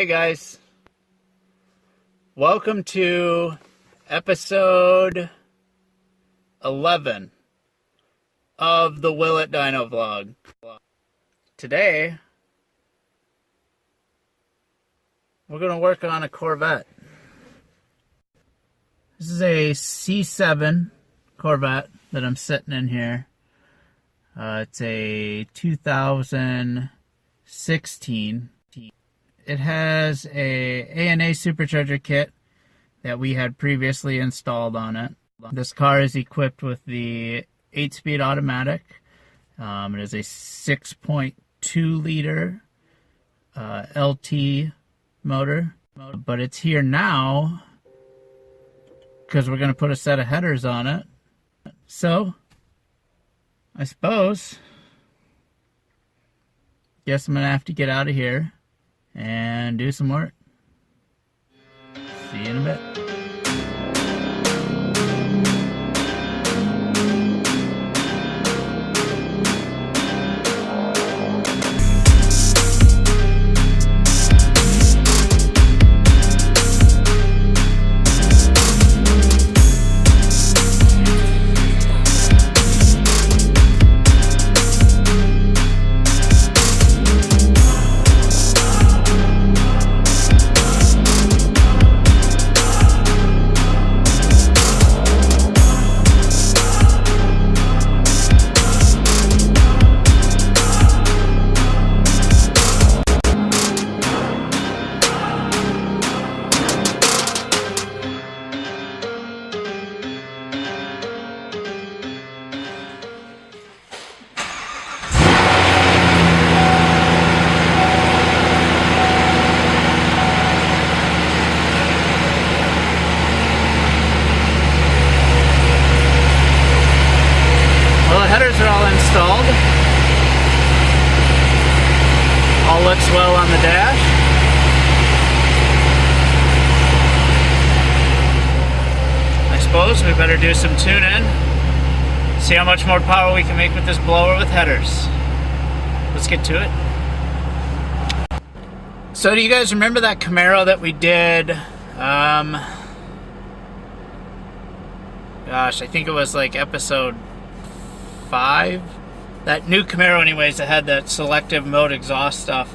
Hey guys, welcome to episode 11 of the Will If Dyno vlog. Today, we're going to work on a Corvette. This is a C7 Corvette that I'm sitting in here. It's a 2016. It has a ANA supercharger kit that we had previously installed on it. This car is equipped with the 8-speed automatic. It is a 6.2 liter LT motor, but it's here now because we're going to put a set of headers on it. So I suppose, guess I'm going to have to get out of here and do some work. See you in a bit. Installed. All looks well on the dash. I suppose we better do some tune-in. See how much more power we can make with this blower with headers. Let's get to it. So do you guys remember that Camaro that we did? Gosh, I think it was like episode 5. That new Camaro anyways that had that selective mode exhaust stuff.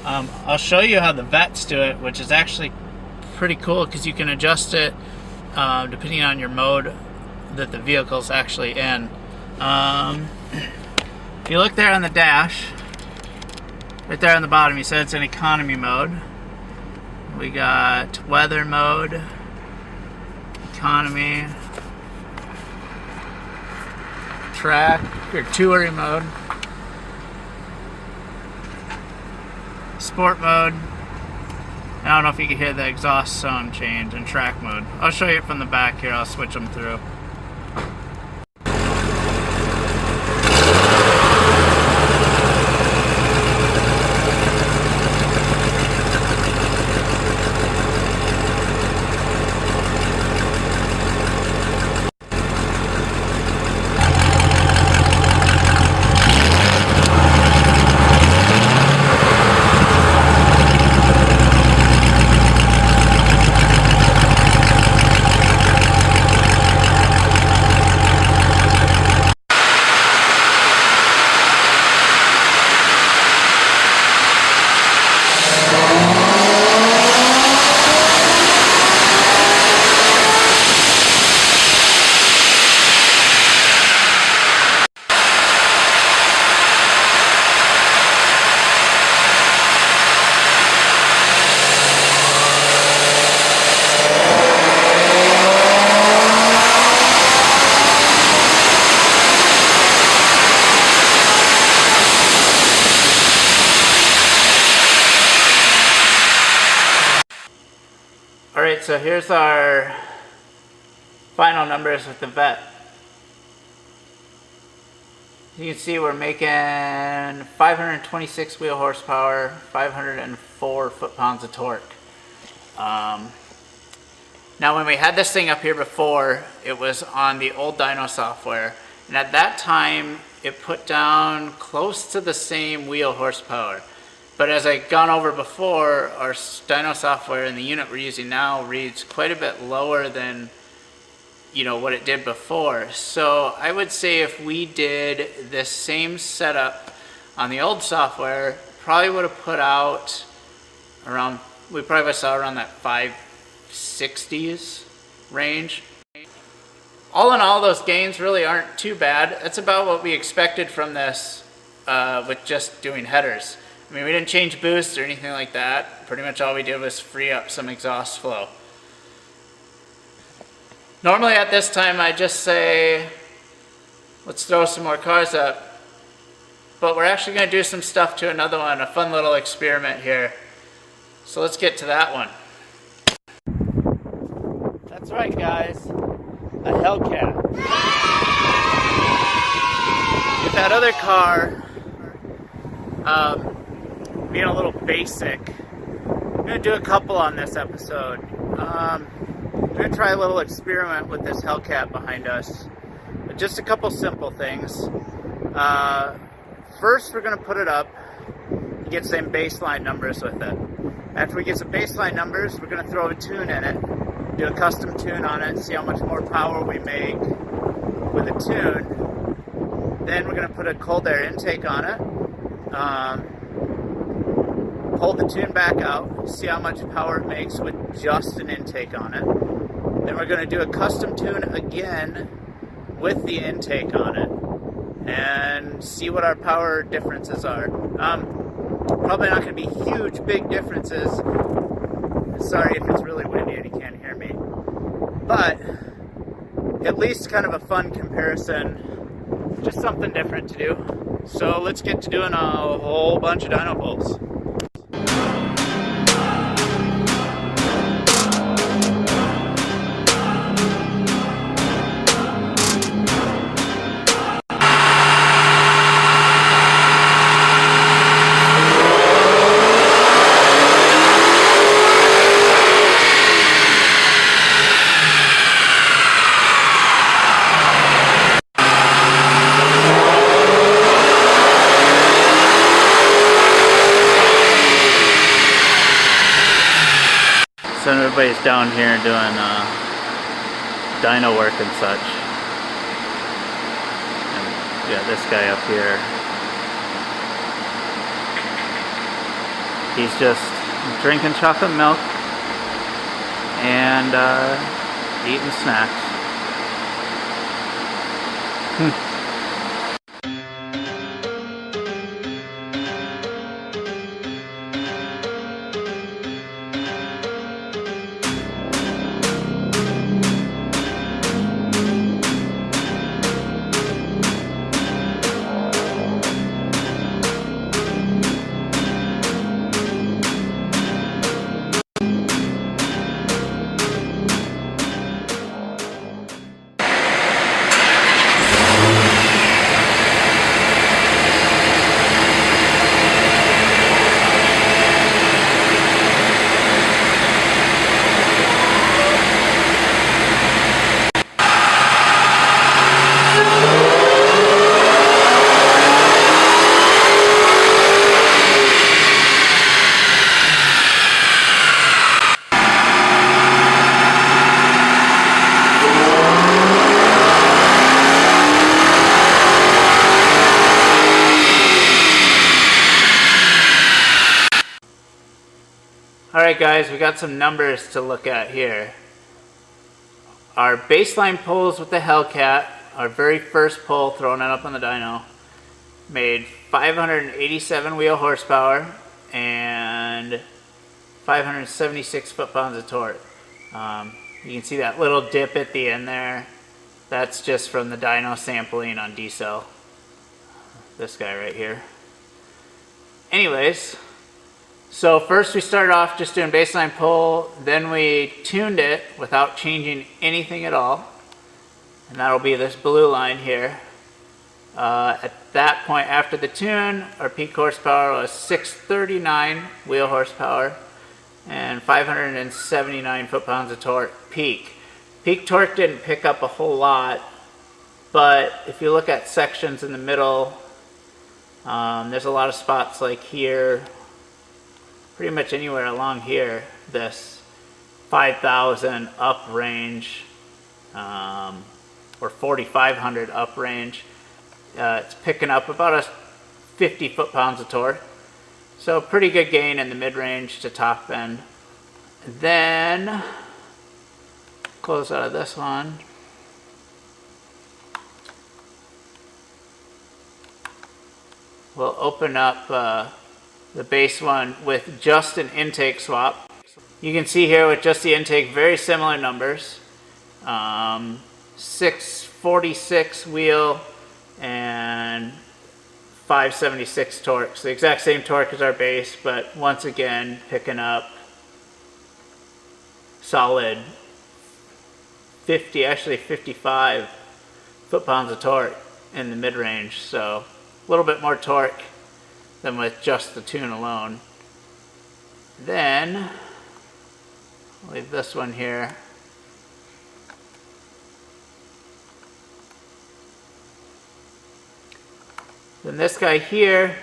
I'll show you how the Vettes do it, which is actually pretty cool because you can adjust it depending on your mode that the vehicle's actually in. If you look there on the dash, right there on the bottom, you said it's in economy mode. We got weather mode, economy, track or touring mode, sport mode. I don't know if you can hear the exhaust sound change, and track mode. I'll show you it from the back here. I'll switch them through. Alright, so here's our final numbers with the Vette. You can see we're making 526 wheel horsepower, 504 foot-pounds of torque. Now when we had this thing up here before, it was on the old dyno software, and at that time it put down close to the same wheel horsepower. But as I've gone over before, our dyno software in the unit we're using now reads quite a bit lower than, you know, what it did before. So I would say if we did this same setup on the old software, probably would have put out around, we probably saw around that 560s range. All in all, those gains really aren't too bad. That's about what we expected from this with just doing headers. I mean, we didn't change boosts or anything like that. Pretty much all we did was free up some exhaust flow. Normally at this time I just say, let's throw some more cars up. But we're actually going to do some stuff to another one, a fun little experiment here. So let's get to that one. That's right, guys. A Hellcat. With that other car being a little basic, I'm going to do a couple on this episode. I'm going to try a little experiment with this Hellcat behind us. Just a couple simple things. First, we're going to put it up and get some baseline numbers with it. After we get some baseline numbers, we're going to throw a tune in it, do a custom tune on it, see how much more power we make with a tune. Then we're going to put a cold air intake on it, pull the tune back out, see how much power it makes with just an intake on it. Then we're going to do a custom tune again with the intake on it and see what our power differences are. Probably not going to be huge, big differences. Sorry if it's really windy and you can't hear me. But at least kind of a fun comparison. Just something different to do. So let's get to doing a whole bunch of dyno pulls. So everybody's down here doing dyno work and such. And yeah, this guy up here, he's just drinking chocolate milk and eating snacks. Alright guys, we got some numbers to look at here. Our baseline pulls with the Hellcat, our very first pull, throwing it up on the dyno, made 587 wheel horsepower and 576 foot-pounds of torque. You can see that little dip at the end there. That's just from the dyno sampling on D-cell. This guy right here. Anyways, so first we started off just doing baseline pull, then we tuned it without changing anything at all. And that'll be this blue line here. At that point, after the tune, our peak horsepower was 639 wheel horsepower and 579 foot-pounds of torque peak. Peak torque didn't pick up a whole lot, but if you look at sections in the middle, there's a lot of spots like here pretty much anywhere along here, this 5,000 up range, or 4,500 up range. It's picking up about a 50 foot-pounds of torque. So pretty good gain in the mid-range to top end. Then, close out of this one. We'll open up the base one with just an intake swap. You can see here with just the intake, very similar numbers. 646 wheel and 576 torque. So the exact same torque as our base, but once again picking up solid 50, actually 55 foot-pounds of torque in the mid-range. So a little bit more torque than with just the tune alone. Then I'll leave this one here. Then this guy here,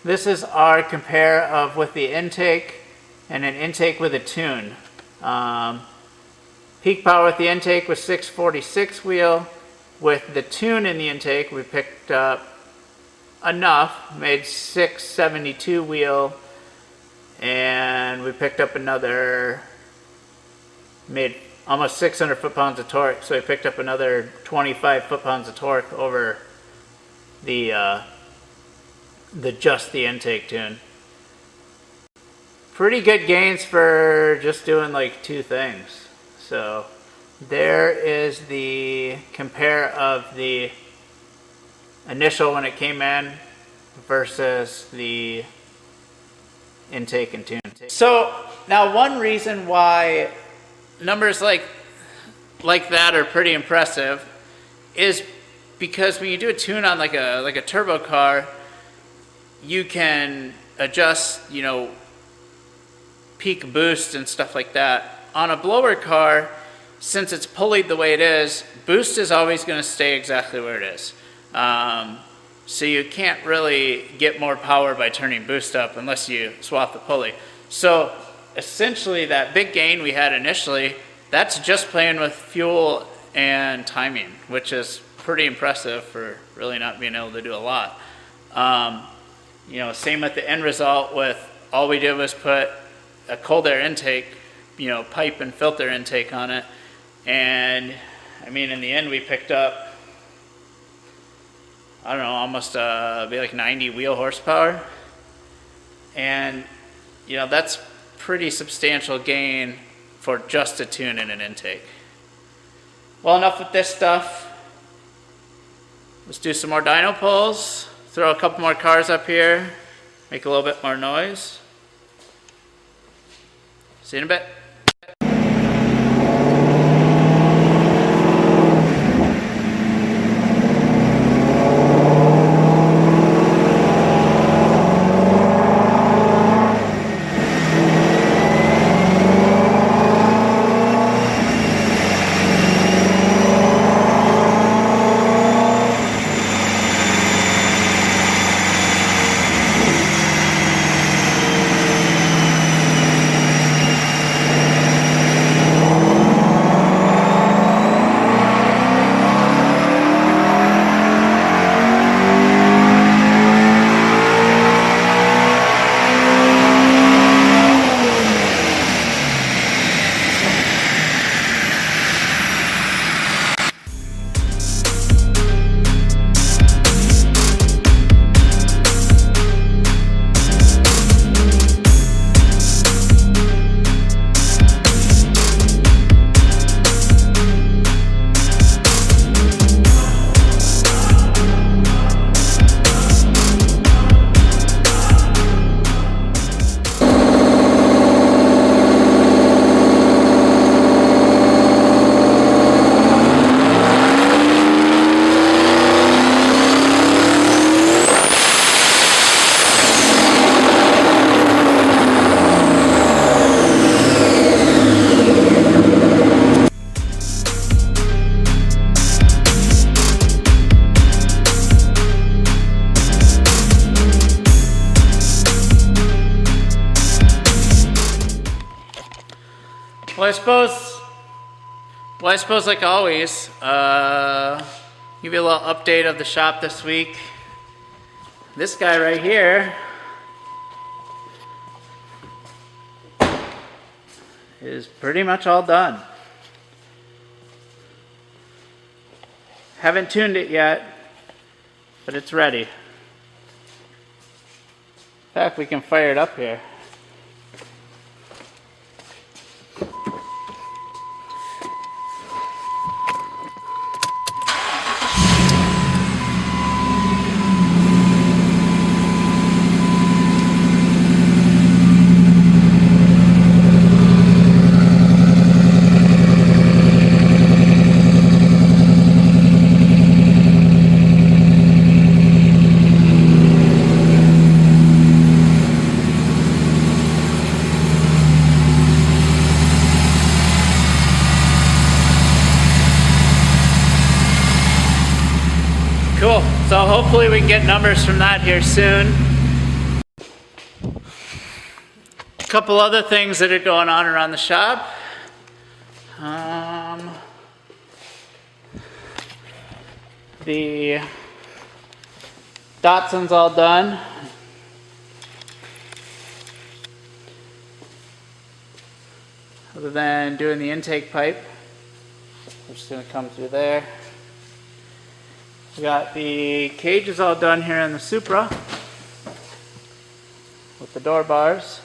this is our compare of with the intake and an intake with a tune. Peak power with the intake was 646 wheel. With the tune in the intake, we picked up enough, made 672 wheel, and we picked up another, made almost 600 foot-pounds of torque. So we picked up another 25 foot-pounds of torque over the just the intake tune. Pretty good gains for just doing like two things. So there is the compare of the initial when it came in versus the intake and tune. So now one reason why numbers like that are pretty impressive is because when you do a tune on like a turbo car, you can adjust, you know, peak boost and stuff like that. On a blower car, since it's pulleyed the way it is, boost is always going to stay exactly where it is. So you can't really get more power by turning boost up unless you swap the pulley. So essentially that big gain we had initially, that's just playing with fuel and timing, which is pretty impressive for really not being able to do a lot. You know, same with the end result with all we did was put a cold air intake, you know, pipe and filter intake on it. And I mean, in the end we picked up, I don't know, almost be like 90 wheel horsepower. And, you know, that's pretty substantial gain for just a tune and an intake. Well, enough with this stuff. Let's do some more dyno pulls, throw a couple more cars up here, make a little bit more noise. See you in a bit. Well, I suppose like always, give you a little update of the shop this week. This guy right here is pretty much all done. Haven't tuned it yet, but it's ready. In fact, we can fire it up here. Cool, so hopefully we can get numbers from that here soon. A couple other things that are going on around the shop. The Datsun's all done. Other than doing the intake pipe, which is going to come through there. We got the cages all done here in the Supra with the door bars.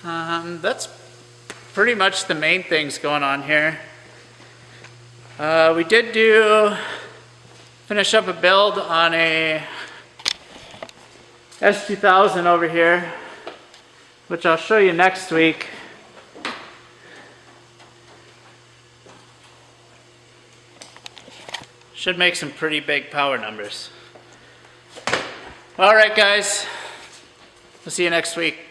That's pretty much the main things going on here. We did finish up a build on a S2000 over here, which I'll show you next week. Should make some pretty big power numbers. All right, guys. We'll see you next week.